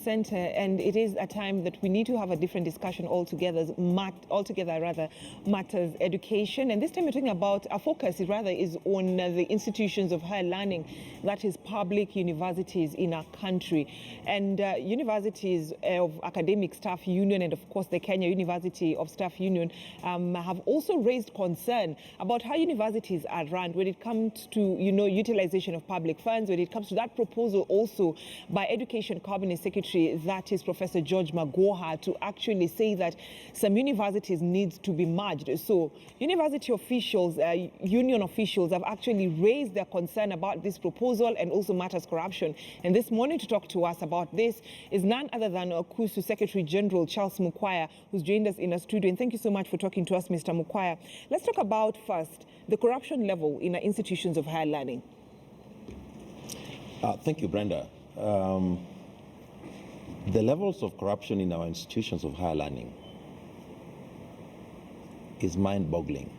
Center, and it is a time that we need to have a different discussion altogether, matters education. And this time we're talking about, our focus is on the institutions of higher learning, that is public universities in our country. And universities of Academic Staff Union and of course the Kenya University of Staff Union have also raised concern about how universities are run when it comes to, utilization of public funds, when it comes to that proposal also by Education Cabinet Secretary, that is Professor George Magoha, to actually say that some universities need to be merged. So university officials, union officials have actually raised their concern about this proposal and also matters corruption. And this morning to talk to us about this is none other than KUSU Secretary General Charles Mukwaya, who's joined us in our studio. And thank you so much for talking to us, Mr. Mukwaya. Let's talk about first the corruption level in our institutions of higher learning. Thank you, Brenda. The levels of corruption in our institutions of higher learning is mind-boggling.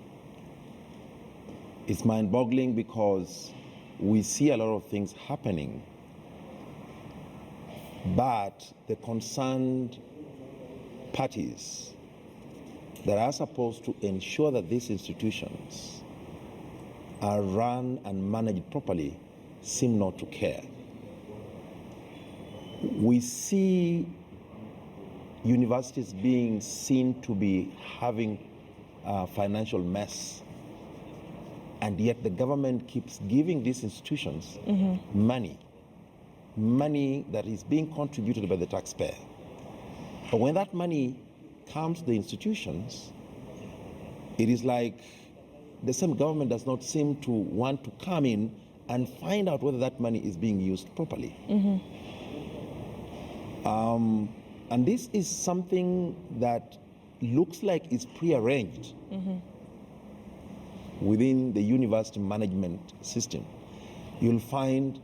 It's mind-boggling because we see a lot of things happening, but the concerned parties that are supposed to ensure that these institutions are run and managed properly seem not to care. We see universities being seen to be having a financial mess, and yet the government keeps giving these institutions money that is being contributed by the taxpayer. But when that money comes to the institutions, it is like the same government does not seem to want to come in and find out whether that money is being used properly. And this is something that looks like it's prearranged within the university management system. You'll find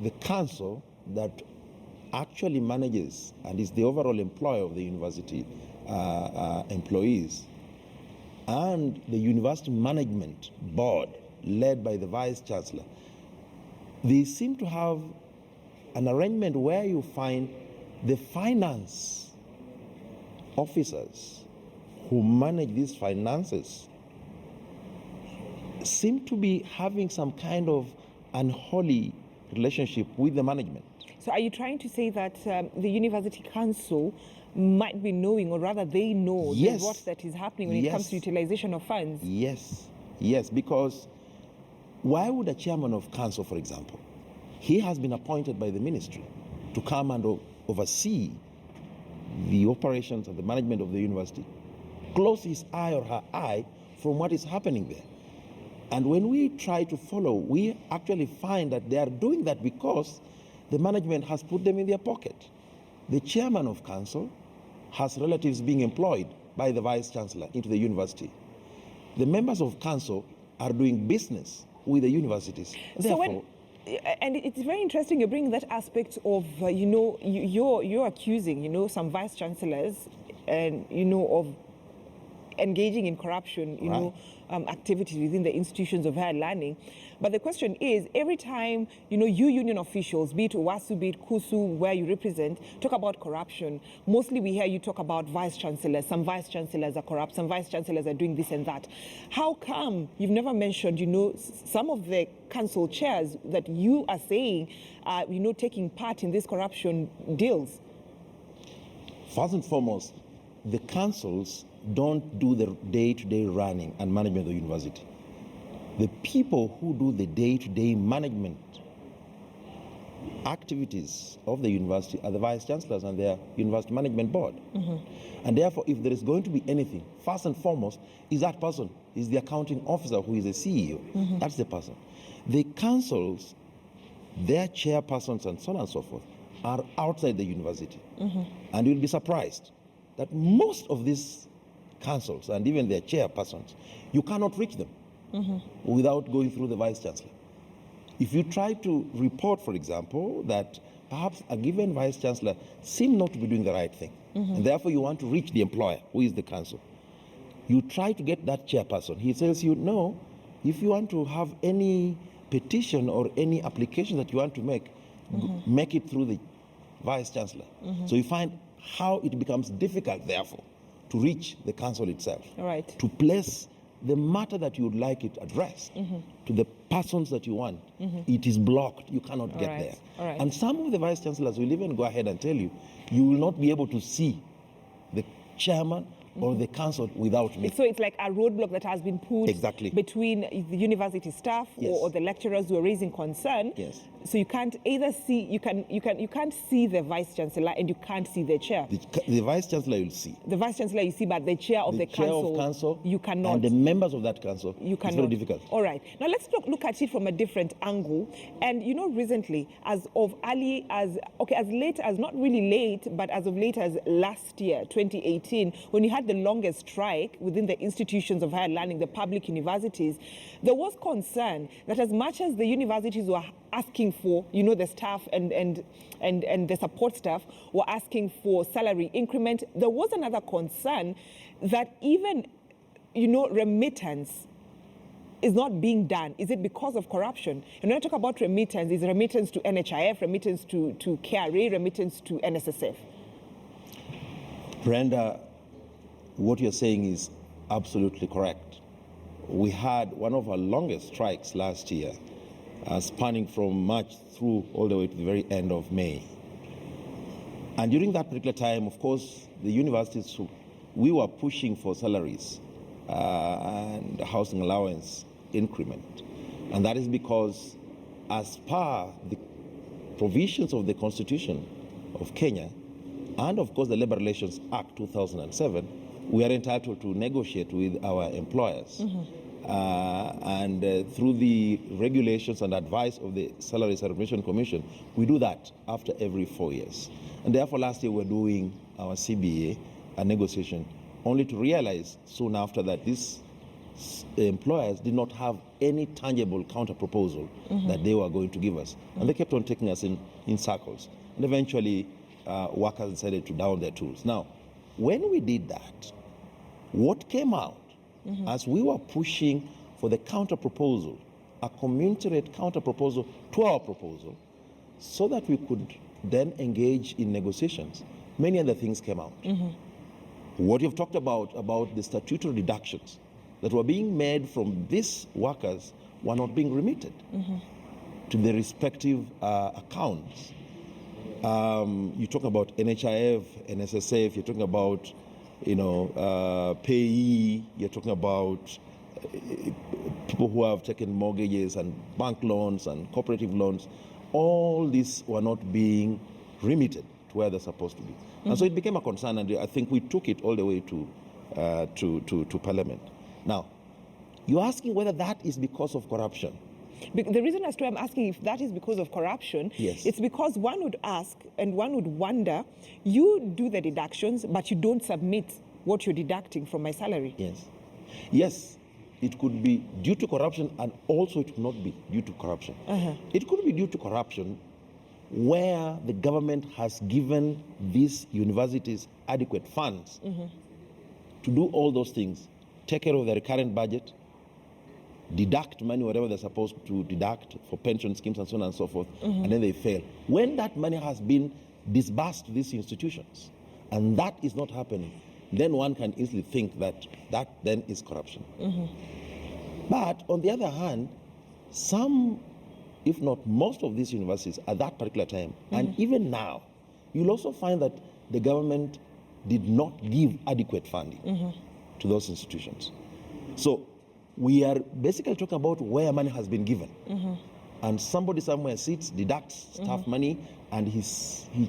the council that actually manages and is the overall employer of the university employees, and the university management board led by the vice chancellor. They seem to have an arrangement where you find the finance officers who manage these finances seem to be having some kind of unholy relationship with the management. So are you trying to say that the university council might be knowing, or rather they know what that is happening when it comes to utilization of funds? Yes, because why would a chairman of council, for example, he has been appointed by the ministry to come and oversee the operations and the management of the university, close his eye or her eye from what is happening there. And when we try to follow, we actually find that they are doing that because the management has put them in their pocket. The chairman of council has relatives being employed by the vice chancellor into the university. The members of council are doing business with the universities. Therefore, and it's very interesting you're bringing that aspect of, you're accusing, some vice chancellors and, of engaging in corruption, activities within the institutions of higher learning. But the question is, every time, you union officials, be it WASU, be it KUSU, where you represent, talk about corruption, mostly we hear you talk about vice chancellors. Some vice chancellors are corrupt, some vice chancellors are doing this and that. How come you've never mentioned, some of the council chairs that you are saying are, taking part in these corruption deals? First and foremost, the councils don't do the day-to-day running and management of the university. The people who do the day-to-day management activities of the university are the vice chancellors and their university management board. And therefore, if there is going to be anything, first and foremost, is that person, is the accounting officer who is the CEO. That's the person. The councils, their chairpersons and so on and so forth, are outside the university. And you'll be surprised that most of these councils and even their chairpersons, you cannot reach them without going through the vice chancellor. If you try to report, for example, that perhaps a given vice chancellor seems not to be doing the right thing, and therefore you want to reach the employer, who is the council, you try to get that chairperson. He tells you, no, if you want to have any petition or any application that you want to make, make it through the vice chancellor. So you find how it becomes difficult, therefore, to reach the council itself, Right. to place the matter that you would like it addressed to the persons that you want. It is blocked. You cannot get there. All right. And some of the vice chancellors will even go ahead and tell you, you will not be able to see the chairman or the council without me. So it's like a roadblock that has been put Exactly. between the university staff Yes. or the lecturers who are raising concern. Yes. So you can't either see you can't see the vice chancellor and you can't see the chair. The vice chancellor you'll see. The vice chancellor you see, but the chair of the chair council, of council you cannot. and the members of that council. You It's cannot. very difficult. All right. Now let's look at it from a different angle. And recently, as late as, not really late, but as of late as last year, 2018, when you had the longest strike within the institutions of higher learning, the public universities, there was concern that as much as the universities were asking for, the staff and the support staff were asking for salary increment, there was another concern that even, remittance is not being done. Is it because of corruption? And when I talk about remittance, is remittance to NHIF, remittance to KRA, remittance to NSSF? Brenda, what you're saying is absolutely correct. We had one of our longest strikes last year, spanning from March through all the way to the very end of May. And during that particular time, of course, the universities, we were pushing for salaries and housing allowance increment. And that is because, as per the provisions of the Constitution of Kenya, and of course the Labor Relations Act 2007, we are entitled to negotiate with our employers. Through the regulations and advice of the Salary Remuneration Commission, we do that after every 4 years. And therefore last year we're doing our CBA, a negotiation, only to realize soon after that these employers did not have any tangible counter proposal that they were going to give us. And they kept on taking us in circles. And eventually workers decided to down their tools. Now, when we did that, what came out as we were pushing for the counter proposal, a commensurate counter proposal to our proposal, so that we could then engage in negotiations, many other things came out. What you've talked about the statutory deductions that were being made from these workers were not being remitted to the respective accounts. You talk about NHIF, NSSF, you're talking about payee, you're talking about people who have taken mortgages and bank loans and cooperative loans. All these were not being remitted to where they're supposed to be. And so it became a concern, and I think we took it all the way to Parliament. Now, you're asking whether that is because of corruption. The reason as to I'm asking if that is because of corruption, Yes. It's because one would ask and one would wonder, you do the deductions, but you don't submit what you're deducting from my salary. Yes. Yes, it could be due to corruption, and also it could not be due to corruption. It could be due to corruption where the government has given these universities adequate funds to do all those things, take care of the recurrent budget, deduct money, whatever they're supposed to deduct for pension schemes and so on and so forth, and then they fail. When that money has been disbursed to these institutions, and that is not happening, then one can easily think that then is corruption. But on the other hand, some, if not most of these universities at that particular time, and even now, you'll also find that the government did not give adequate funding to those institutions. So we are basically talking about where money has been given. And somebody somewhere sits, deducts staff money, and he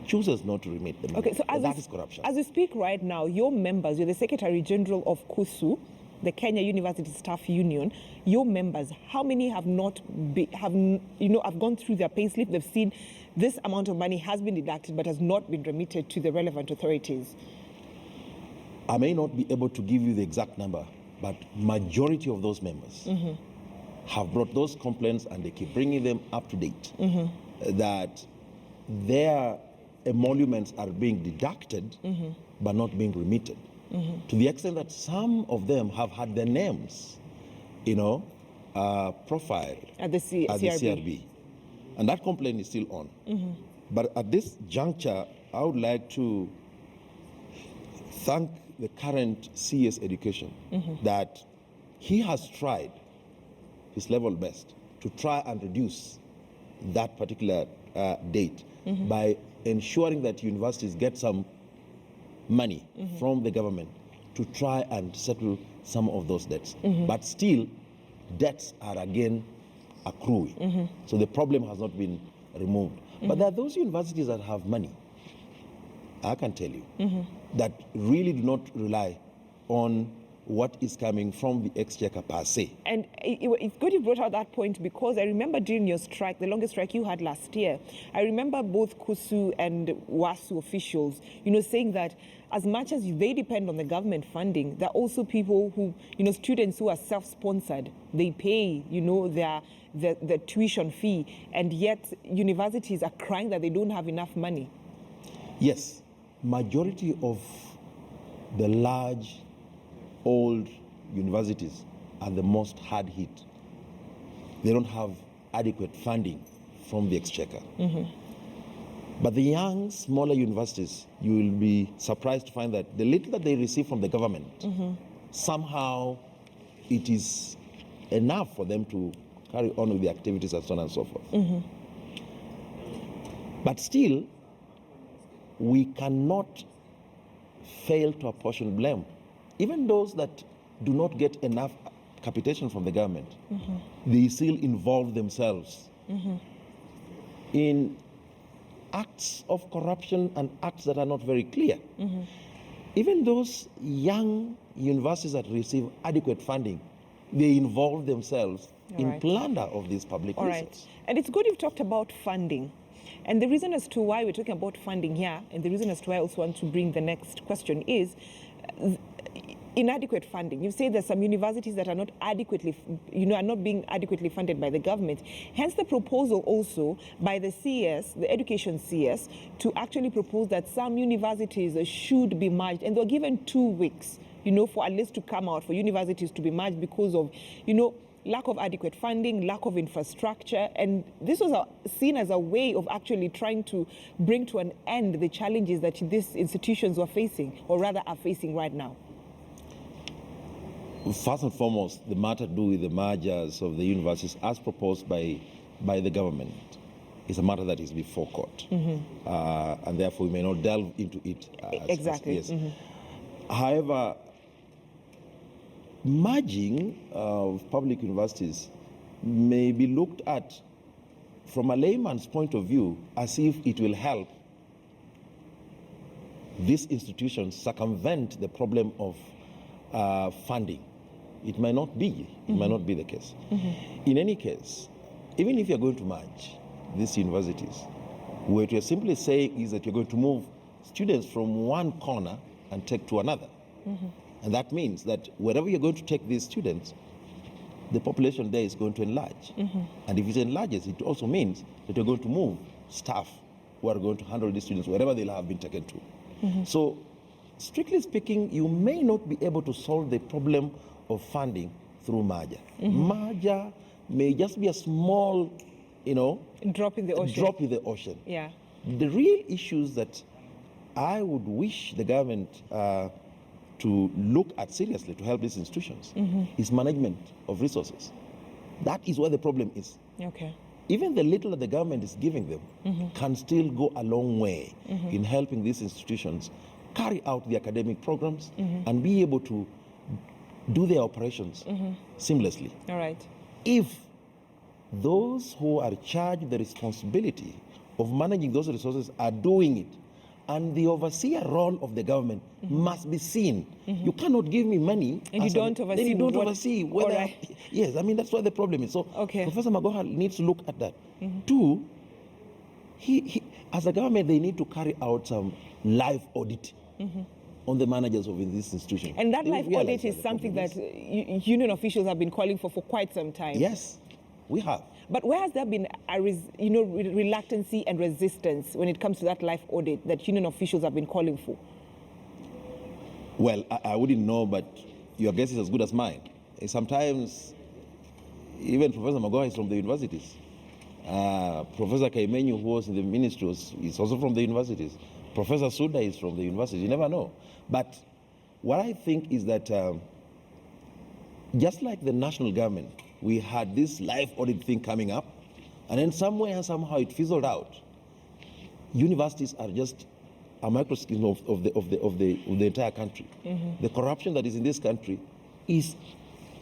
chooses not to remit the money. Okay, so that is corruption. As we speak right now, your members, you're the Secretary General of KUSU, the Kenya University Staff Union. Your members, how many have gone through their payslip? They've seen this amount of money has been deducted but has not been remitted to the relevant authorities. I may not be able to give you the exact number, but majority of those members have brought those complaints, and they keep bringing them up to date, that their emoluments are being deducted but not being remitted, to the extent that some of them have had their names, profiled At the at the CRB. And that complaint is still on. But at this juncture, I would like to thank the current CS Education that he has tried his level best to try and reduce that particular date by ensuring that universities get some money from the government to try and settle some of those debts. But still, debts are again accruing. So the problem has not been removed. But there are those universities that have money, I can tell you, that really do not rely on what is coming from the exchequer per se. And it's good you brought out that point, because I remember during your strike, the longest strike you had last year, I remember both KUSU and WASU officials, saying that as much as they depend on the government funding, there are also people who, students who are self-sponsored. They pay, their tuition fee, and yet universities are crying that they don't have enough money. Yes, majority of the large old universities are the most hard hit. They don't have adequate funding from the exchequer. But the young, smaller universities, you will be surprised to find that the little that they receive from the government, somehow it is enough for them to carry on with the activities and so on and so forth. But still, we cannot fail to apportion blame. Even those that do not get enough capitation from the government, they still involve themselves in acts of corruption and acts that are not very clear. Even those young universities that receive adequate funding, they involve themselves in plunder of these public resources. And it's good you've talked about funding. And the reason as to why we're talking about funding here, and the reason as to why I also want to bring the next question is inadequate funding. You say there's some universities that are not adequately, are not being adequately funded by the government. Hence the proposal also by the CS, the education CS, to actually propose that some universities should be merged, and they're given 2 weeks, for at least to come out for universities to be merged because of, lack of adequate funding, lack of infrastructure, and this was seen as a way of actually trying to bring to an end the challenges that these institutions were facing, or rather are facing right now. First and foremost, the matter to do with the mergers of the universities as proposed by the government is a matter that is before court. And therefore we may not delve into it. Exactly. Yes. However, merging of public universities may be looked at from a layman's point of view as if it will help these institutions circumvent the problem of funding. It might not be. It might not be the case. In any case, even if you're going to merge these universities, what you're simply saying is that you're going to move students from one corner and take to another. And that means that wherever you're going to take these students, the population there is going to enlarge. And if it enlarges, it also means that you're going to move staff who are going to handle these students wherever they'll have been taken to. So, strictly speaking, you may not be able to solve the problem of funding through merger. Merger may just be a small, drop in the ocean. Drop in the ocean. Yeah. The real issues that I would wish the government to look at seriously to help these institutions is management of resources. That is where the problem is. Okay. Even the little that the government is giving them can still go a long way in helping these institutions carry out the academic programs and be able to do their operations seamlessly. All right. If those who are charged with the responsibility of managing those resources are doing it, and the overseer role of the government must be seen. You cannot give me money and you don't oversee. Then you don't oversee whether. Right. Yes, I mean that's where the problem is. So Professor Magoha needs to look at that. Two, he as a government they need to carry out some live audit on the managers of these institutions. And that live audit is something that union officials have been calling for quite some time. Yes, we have. But where has there been reluctancy and resistance when it comes to that live audit that union officials have been calling for? Well, I wouldn't know, but your guess is as good as mine. Sometimes, even Professor Magoha is from the universities. Professor Kaimenyu, who was in the ministry, is also from the universities. Professor Suda is from the universities. You never know. But what I think is that just like the national government, we had this life audit thing coming up, and then somehow it fizzled out. Universities are just a microcosm of the entire country. The corruption that is in this country is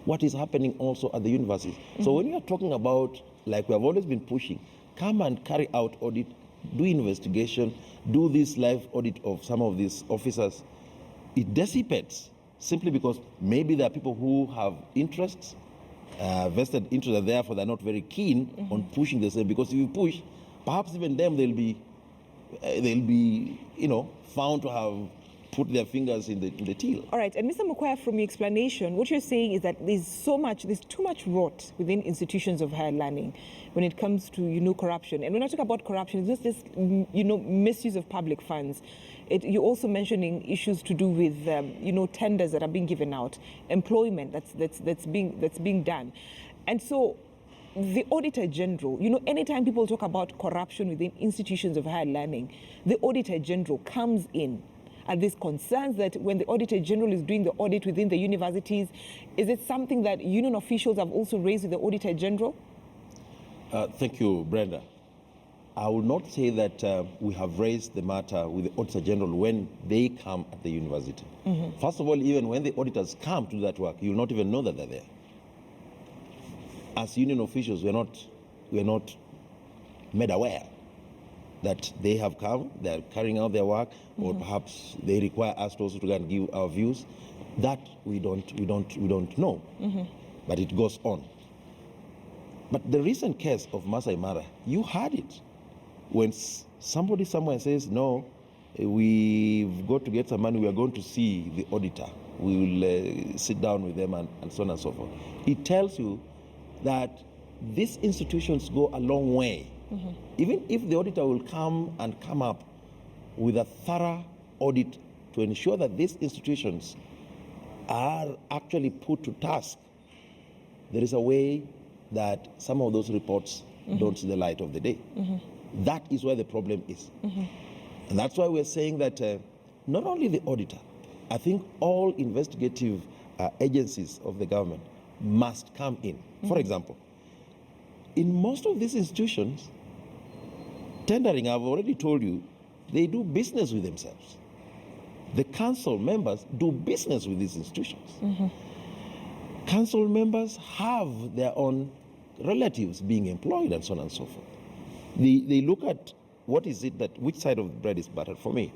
what is happening also at the universities. So when you are talking about, like we have always been pushing, come and carry out audit, do investigation, do this live audit of some of these officers, it dissipates simply because maybe there are people who have interests, vested interests, and therefore they're not very keen on pushing the same. Because if you push, perhaps even them they'll be, found to have put their fingers in the till. All right, and Mr. Mukwaya, from your explanation, what you're saying is that there's too much rot within institutions of higher learning when it comes to, corruption. And when I talk about corruption, it's just misuse of public funds. You're also mentioning issues to do with, tenders that are being given out, employment that's being done. And so the Auditor General, anytime people talk about corruption within institutions of higher learning, the Auditor General comes in. Are these concerns that when the Auditor General is doing the audit within the universities, is it something that union officials have also raised with the Auditor General? Thank you, Brenda. I will not say that we have raised the matter with the Auditor General when they come at the university. First of all, even when the auditors come to do that work, you will not even know that they're there. As union officials, we are not made aware that they have come, they are carrying out their work, or perhaps they require us to also to go and give our views. That we don't know, but it goes on. But the recent case of Masai Mara, you heard it. When somebody somewhere says, no, we've got to get some money, we are going to see the auditor, we will sit down with them and so on and so forth. It tells you that these institutions go a long way. Even if the auditor will come up with a thorough audit to ensure that these institutions are actually put to task, there is a way that some of those reports don't see the light of the day. That is where the problem is. And that's why we're saying that not only the auditor, I think all investigative agencies of the government must come in. For example, in most of these institutions, tendering, I've already told you, they do business with themselves. The council members do business with these institutions. Council members have their own relatives being employed and so on and so forth. They look at which side of the bread is buttered for me.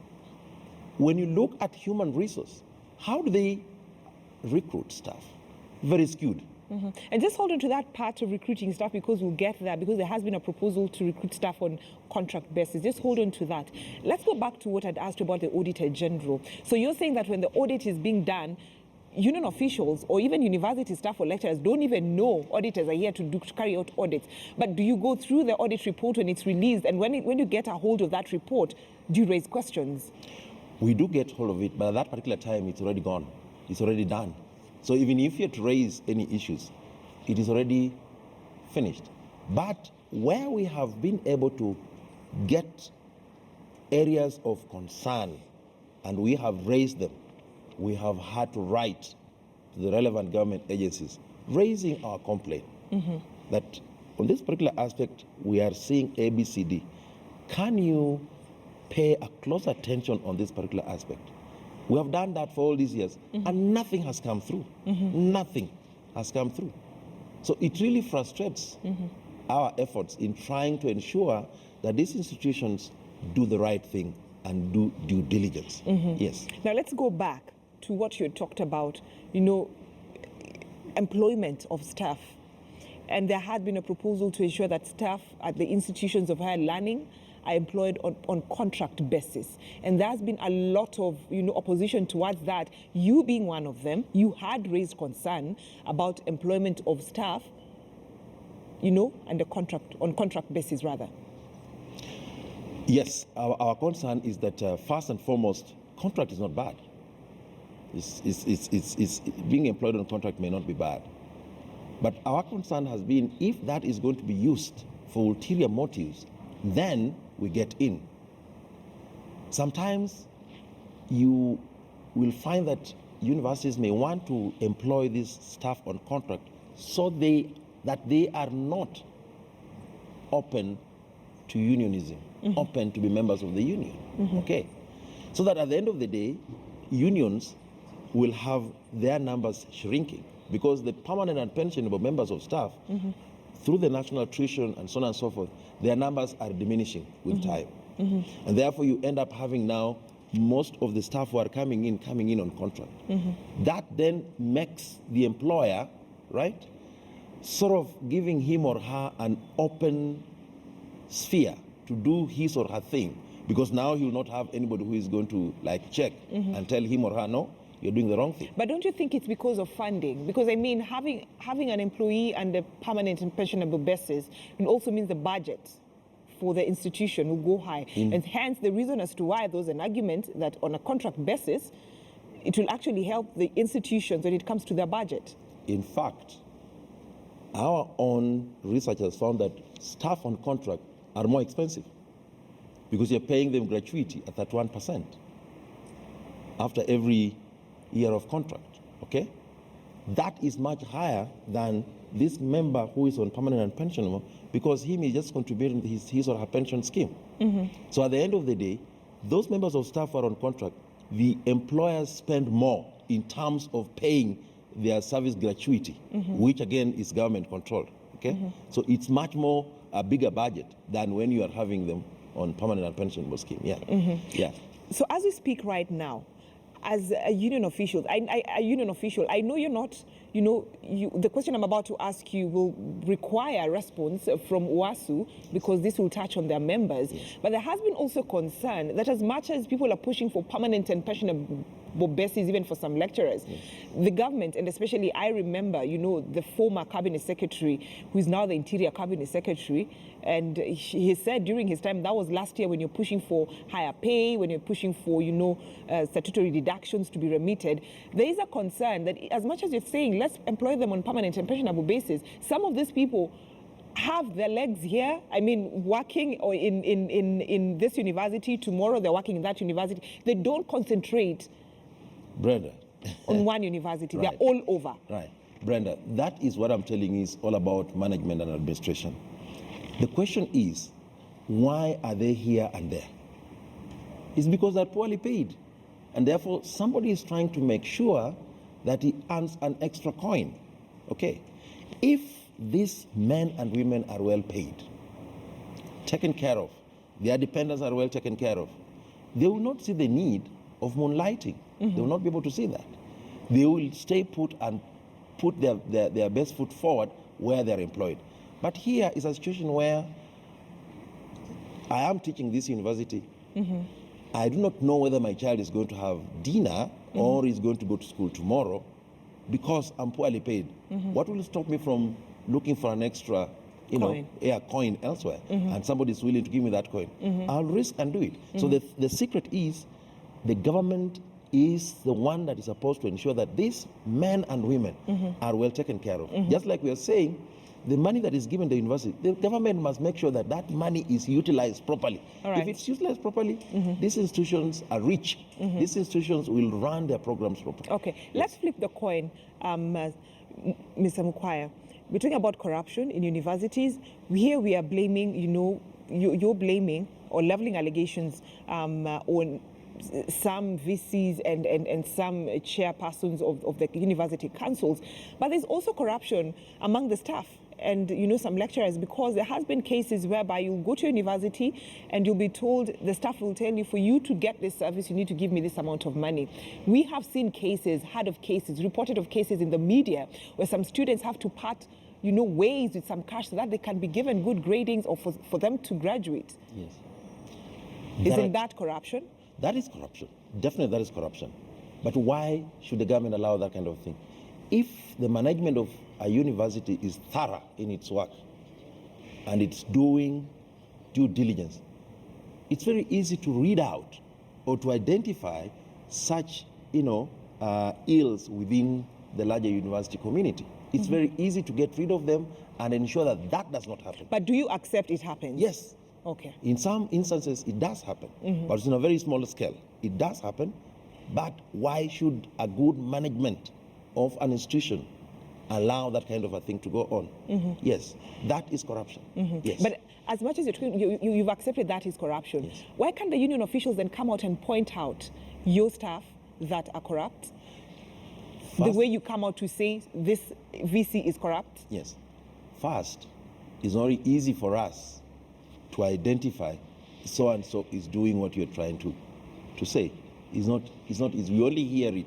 When you look at human resource, how do they recruit staff? Very skewed. And just hold on to that part of recruiting staff, because we'll get there, because there has been a proposal to recruit staff on contract basis. Just hold on to that. Let's go back to what I'd asked about the Auditor General. So you're saying that when the audit is being done, union officials or even university staff or lecturers don't even know auditors are here to carry out audits. But do you go through the audit report when it's released, and when you get a hold of that report, do you raise questions? We do get hold of it, but at that particular time, it's already gone. It's already done. So even if you had to raise any issues, it is already finished. But where we have been able to get areas of concern and we have raised them, we have had to write to the relevant government agencies, raising our complaint that on this particular aspect, we are seeing ABCD. Can you pay a close attention on this particular aspect? We have done that for all these years, and nothing has come through. Nothing has come through. So it really frustrates our efforts in trying to ensure that these institutions do the right thing and do due diligence. Yes. Now let's go back to what you talked about, employment of staff. And there had been a proposal to ensure that staff at the institutions of higher learning are employed on contract basis. And there's been a lot of opposition towards that. You being one of them, you had raised concern about employment of staff, and on contract basis rather. Yes, our concern is that first and foremost, contract is not bad. It's being employed on contract may not be bad. But our concern has been if that is going to be used for ulterior motives, then we get in. Sometimes you will find that universities may want to employ this staff on contract so that they are not open to unionism, open to be members of the union. Okay, so that at the end of the day, unions will have their numbers shrinking, because the permanent and pensionable members of staff, through the national attrition and so on and so forth, their numbers are diminishing with time. And therefore you end up having now most of the staff who are coming in on contract. That then makes the employer, right, sort of giving him or her an open sphere to do his or her thing, because now he will not have anybody who is going to like check and tell him or her, no, you're doing the wrong thing. But don't you think it's because of funding? Because I mean, having an employee and a permanent and pensionable basis, it also means the budget for the institution will go high. And hence the reason as to why there's an argument that on a contract basis, it will actually help the institutions when it comes to their budget. In fact, our own research has found that staff on contract are more expensive, because you're paying them gratuity at 31% after every year of contract, okay? That is much higher than this member who is on permanent and pensionable, because he may just contribute to his or her pension scheme. So at the end of the day, those members of staff who are on contract, the employers spend more in terms of paying their service gratuity, which again is government controlled, okay? So it's much more a bigger budget than when you are having them on permanent and pensionable scheme, yeah. So as we speak right now, as a union official, I know you're not, the question I'm about to ask you will require a response from WASU, because this will touch on their members. But there has been also concern that as much as people are pushing for permanent and pensionable basis, even for some lecturers, the government, and especially I remember, the former cabinet secretary, who is now the interior cabinet secretary, and he said during his time, that was last year, when you're pushing for higher pay, when you're pushing for, statutory deductions to be remitted, there is a concern that as much as you're saying, let's employ them on permanent and pensionable basis, some of these people have their legs here, I mean, working or in this university, tomorrow they're working in that university. They don't concentrate Brenda, on one university. Right. They're all over. Right. Brenda, that is what I'm telling you, is all about management and administration. The question is, why are they here and there? It's because they're poorly paid. And therefore, somebody is trying to make sure that he earns an extra coin. Okay? If these men and women are well paid, taken care of, their dependents are well taken care of, they will not see the need of moonlighting. They will not be able to see that. They will stay put and put their best foot forward where they're employed. But here is a situation where I am teaching this university. I do not know whether my child is going to have dinner or is going to go to school tomorrow, because I'm poorly paid. What will stop me from looking for an extra coin elsewhere, and somebody is willing to give me that coin? I'll risk and do it. So the secret is, the government is the one that is supposed to ensure that these men and women are well taken care of. Just like we are saying, the money that is given to the university, the government must make sure that that money is utilized properly. If it's utilized properly, these institutions are rich. These institutions will run their programs properly. Okay, let's flip the coin, Mr. Mukwaya. We're talking about corruption in universities. Here we are blaming, you're blaming or leveling allegations on some VCs and some chairpersons of the university councils. But there's also corruption among the staff and some lecturers, because there has been cases whereby you'll go to university and you'll be told, the staff will tell you, for you to get this service, you need to give me this amount of money. We have seen cases, heard of cases, reported of cases in the media where some students have to part ways with some cash so that they can be given good gradings or for them to graduate. Yes. Isn't that corruption? That is corruption. Definitely that is corruption. But why should the government allow that kind of thing? If the management of a university is thorough in its work and it's doing due diligence, it's very easy to read out or to identify such, ills within the larger university community. It's very easy to get rid of them and ensure that that does not happen. But do you accept it happens? Yes. Okay. In some instances, it does happen, but it's on a very small scale. It does happen, but why should a good management of an institution allow that kind of a thing to go on? Yes, that is corruption. Yes. But as much as you've accepted that is corruption, Yes. why can't the union officials then come out and point out your staff that are corrupt? The First- way you come out to say this VC is corrupt? Yes. First, it's very easy for us to identify so and so is doing what you're trying to say. It's not easy. We only hear it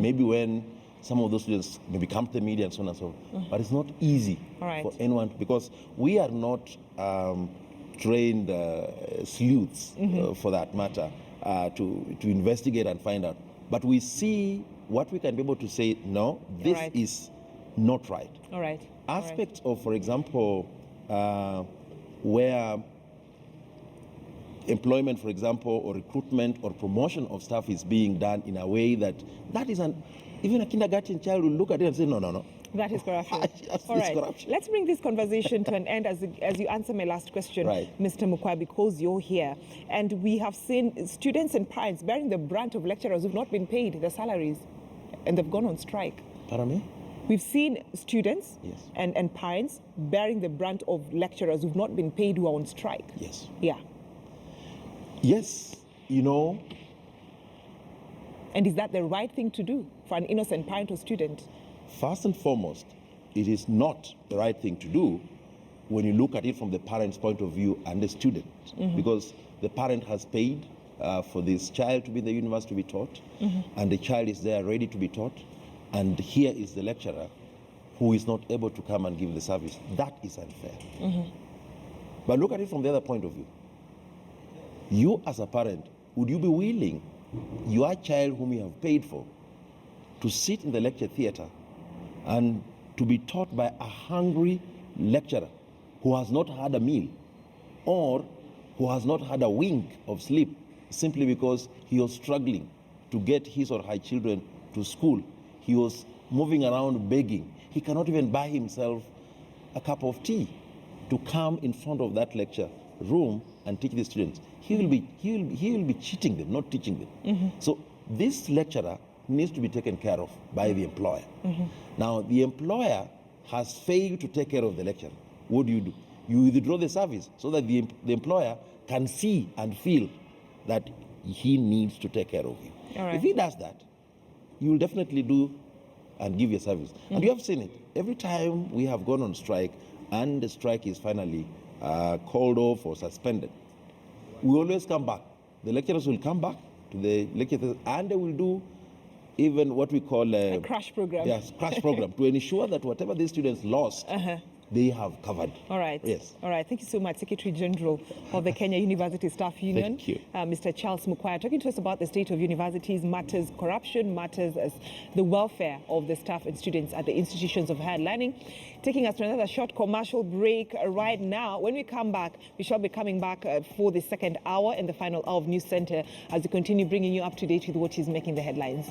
maybe when some of those students maybe come to the media and so on and so on. But it's not easy All right. for anyone, because we are not trained sleuths, for that matter, to investigate and find out. But we see what we can be able to say, no, this Right. is not right. All right. Aspects of, for example, where employment, for example, or recruitment or promotion of staff is being done in a way that is even a kindergarten child will look at it and say, no. That is corruption. Yes, All it's right. corruption. Let's bring this conversation to an end as you answer my last question, Right. Mr. Mukwai, because you're here. And we have seen students and parents bearing the brunt of lecturers who've not been paid their salaries, and they've gone on strike. Pardon me? We've seen students Yes. and parents bearing the brunt of lecturers who've not been paid, who are on strike. Yes. Yeah. Yes, And is that the right thing to do for an innocent parent or student? first and foremost, it is not the right thing to do when you look at it from the parent's point of view and the student, because the parent has paid for this child to be in the university to be taught, and the child is there ready to be taught, and here is the lecturer who is not able to come and give the service. That is unfair. But look at it from the other point of view. You as a parent, would you be willing your child whom you have paid for to sit in the lecture theater and to be taught by a hungry lecturer who has not had a meal or who has not had a wink of sleep simply because he was struggling to get his or her children to school? He was moving around begging. He cannot even buy himself a cup of tea to come in front of that lecture room and teach the students. He will be cheating them, not teaching them. So this lecturer needs to be taken care of by the employer. Now, the employer has failed to take care of the lecturer. What do? You withdraw the service so that the employer can see and feel that he needs to take care of you. All right. If he does that, you will definitely do and give your service. And you have seen it. Every time we have gone on strike and the strike is finally called off or suspended, we always come back. The lecturers will come back to the lecture and they will do even what we call A crash program. Yes, crash program to ensure that whatever the students lost, they have covered. All right. Yes. All right. Thank you so much, Secretary General of the Kenya University Staff Union. Thank you. Mr. Charles Mukwai, talking to us about the state of universities, matters corruption, matters as the welfare of the staff and students at the institutions of higher learning. Taking us to another short commercial break right now. When we come back, we shall be coming back for the second hour and the final hour of News Center as we continue bringing you up to date with what is making the headlines.